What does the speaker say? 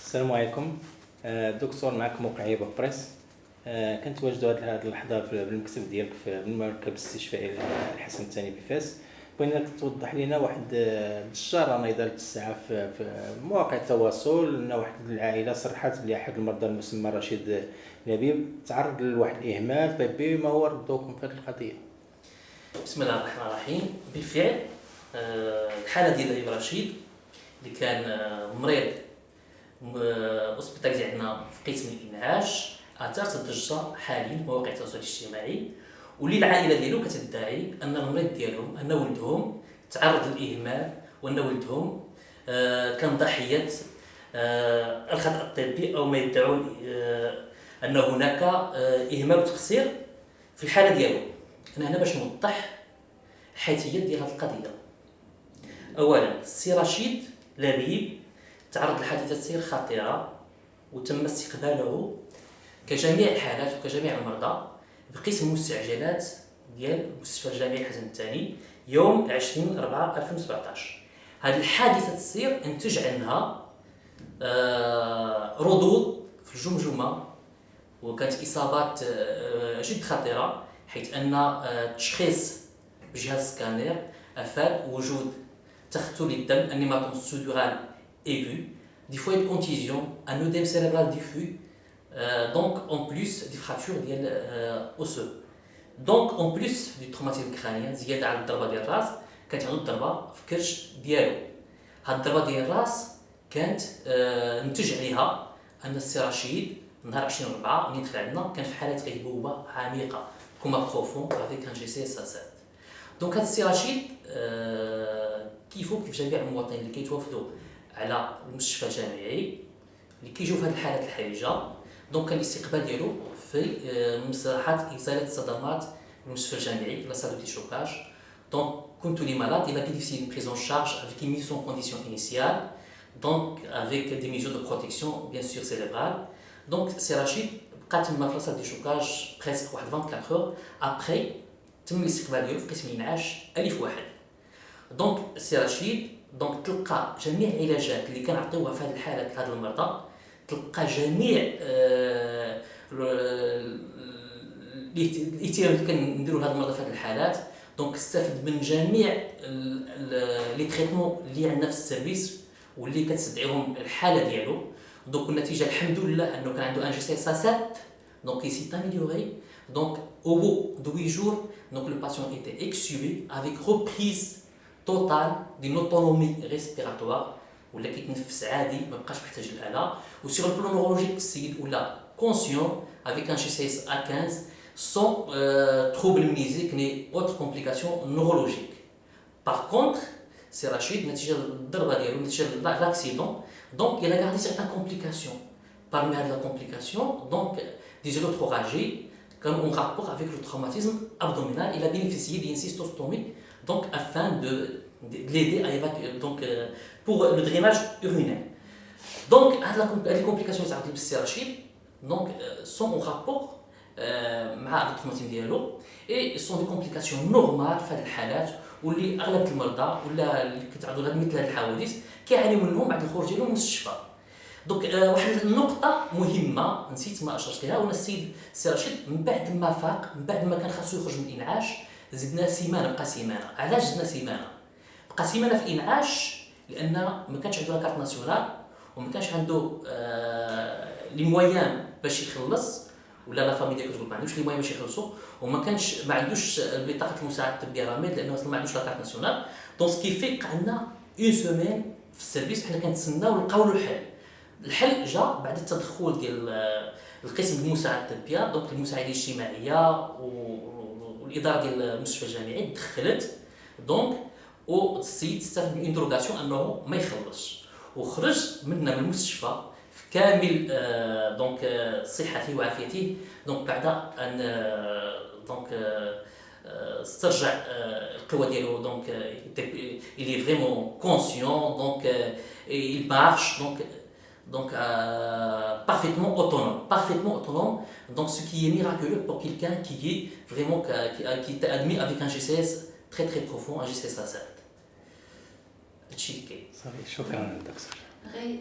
السلام عليكم. دكتور، معك موقع يابا بريس. كنتواجدوا هذه اللحظه في المكتب ديالك في المركز الاستشفائي الحسن الثاني بفاس. بغيناك توضح لنا واحد الشهر انا اداره الساعه في مواقع التواصل ان واحد العائله صرحت بلي احد المرضى المسمى رشيد لبيب تعرض لواحد الاهمال طبي. ما هو ردكم في هذه القضيه؟ بسم الله الرحمن الرحيم. بالفعل الحاله ديال لبيب رشيد اللي كان مريض اوسبيتاليزي عندنا في قسم الانعاش اثارت الضجه حاليا في مواقع التواصل الاجتماعي، واللي العائله ديالو كتدعي ان المريض ديالهم ان ولدهم تعرض للاهمال وان ولدهم كان ضحيه الخطا الطبي او ما يدعون ان هناك اهمال وتقصير في الحاله ديالو. انا هنا باش نوضح الحيثيات ديال هذه القضيه. اولا، السي رشيد لبيب تعرض لحادثه سير خطيره وتم استقباله كجميع الحالات وكجميع المرضى بقسم المستعجلات ديال المستشفى الجامعي الحسن الثاني يوم 20/4/2017. هذه الحادثه السير انتج عنها ردود في الجمجمه، وكانت اصابات جد خطيره، حيث ان التشخيص بجهاز سكانير افاد وجود تختل الدم ان هيماتوم سودورال aigu, des foyers de contusion, un œdème cérébral diffus, donc en plus des fractures osseuses. Donc en plus du traumatisme crânien, زيادة على الضربة ديال الراس، كانت عنده ضربة في الكرش ديالو. هاد الضربة ديال الراس كانت نتج عليها أن السي رشيد نهار 20/4 ملي دخل عندنا كان في حالة غيبوبة عميقة، كوما بروفون افيك ان جي سي اس 7. دونك هاد السي رشيد كيف جميع المواطنين اللي كيتوافدوا على المستشفى الجامعي اللي كيجيو في هذه الحالات الحرجه، دونك كان الاستقبال ديالو في مساحات ازاله الصدمات المستشفى الجامعي لا سال دو شوكاج. دونك كنت لي مالاد il a bénéficié d'une prise en charge avec une mise en condition initiale, donc avec des mesures de protection bien sûr cérébrale. Donc سي رشيد بقى تما في لا سال دو شوكاج بريسك واحد 24 heures ابري تم الاستقبال ديالو في قسم الانعاش الف واحد. دونك سي رشيد دونك تلقى جميع العلاجات اللي كنعطيوها في هذه الحالات لهاد المرضى، تلقى جميع الاهتمام اللي كنديروا لهاد المرضى في هذه الحالات. دونك استفد من جميع لي تريتمون اللي عندنا في السيرفيس واللي كتستدعيهم الحاله ديالو. دونك النتيجه الحمد لله انه كان عنده ان جي سي اس 7، دونك il s'est amélioré. Donc au bout de 8 jours, donc le patient était extubé avec reprise totale d'une autonomie respiratoire، ولا كيتنفس عادي ما بقاش محتاج الاله. وسيغ البلان نورولوجيك السيد ولا كونسيون افيك ان جي سي اس ا 15 sans trouble mnésique ni autre complication neurologique. Par contre, c'est Rachid نتيجه الضربه ديالو نتيجه لاكسيدون، donc il a gardé certaines complications. Parmi les complications, donc des électrorragies comme en rapport avec le traumatisme abdominal. Il a bénéficié d'une cystostomie, donc afin de l'aider à évacuer, donc pour le drainage urinaire. Donc les complications de السي رشيد donc sont en rapport مع التروماتيزم ديالو et sont des complications normales في هذه الحالات، واللي اغلب المرضى ولا اللي كيتعرضوا لهاد مثل هذه الحوادث كيعانيو منهم بعد الخروج ديالهم من المستشفى. دونك واحد النقطة مهمة نسيت ما أشرت لها، وأن السيد سي رشيد من بعد ما فاق، من بعد ما كان خاصو يخرج من الإنعاش، زدنا سيمانة، بقى سيمانة. علاش زدنا سيمانة؟ بقى سيمانة في الإنعاش لأن ما كانش عنده لاكارت ناسيونال وما كانش عنده لي مويان باش يخلص، ولا لا فامي ديالو كتقول ما عندوش لي مويان باش يخلصوا، وما كانش ما عندوش بطاقة المساعدة الطبية راميد لأنه أصلا ما عندوش لاكارت ناسيونال. دونك سكيفي عندنا اون سومين في السيرفيس حنا كنتسناو نلقاو له حل. الحل جا بعد التدخل ديال القسم المساعدة الطبية، دونك المساعدة الاجتماعية والإدارة ديال المستشفى الجامعي دخلت، دونك والسيد استفد من انتروغاسيون انه ما يخلصش، وخرج منا من المستشفى في كامل دونك صحته وعافيته. دونك بعد ان دونك استرجع القوة ديالو، دونك il est vraiment conscient, donc il marche, donc parfaitement autonome, donc ce qui est miraculeux pour quelqu'un qui est vraiment qui est admis avec un GCS très très profond, un GCS à 7. صافي، شكرا دكتور.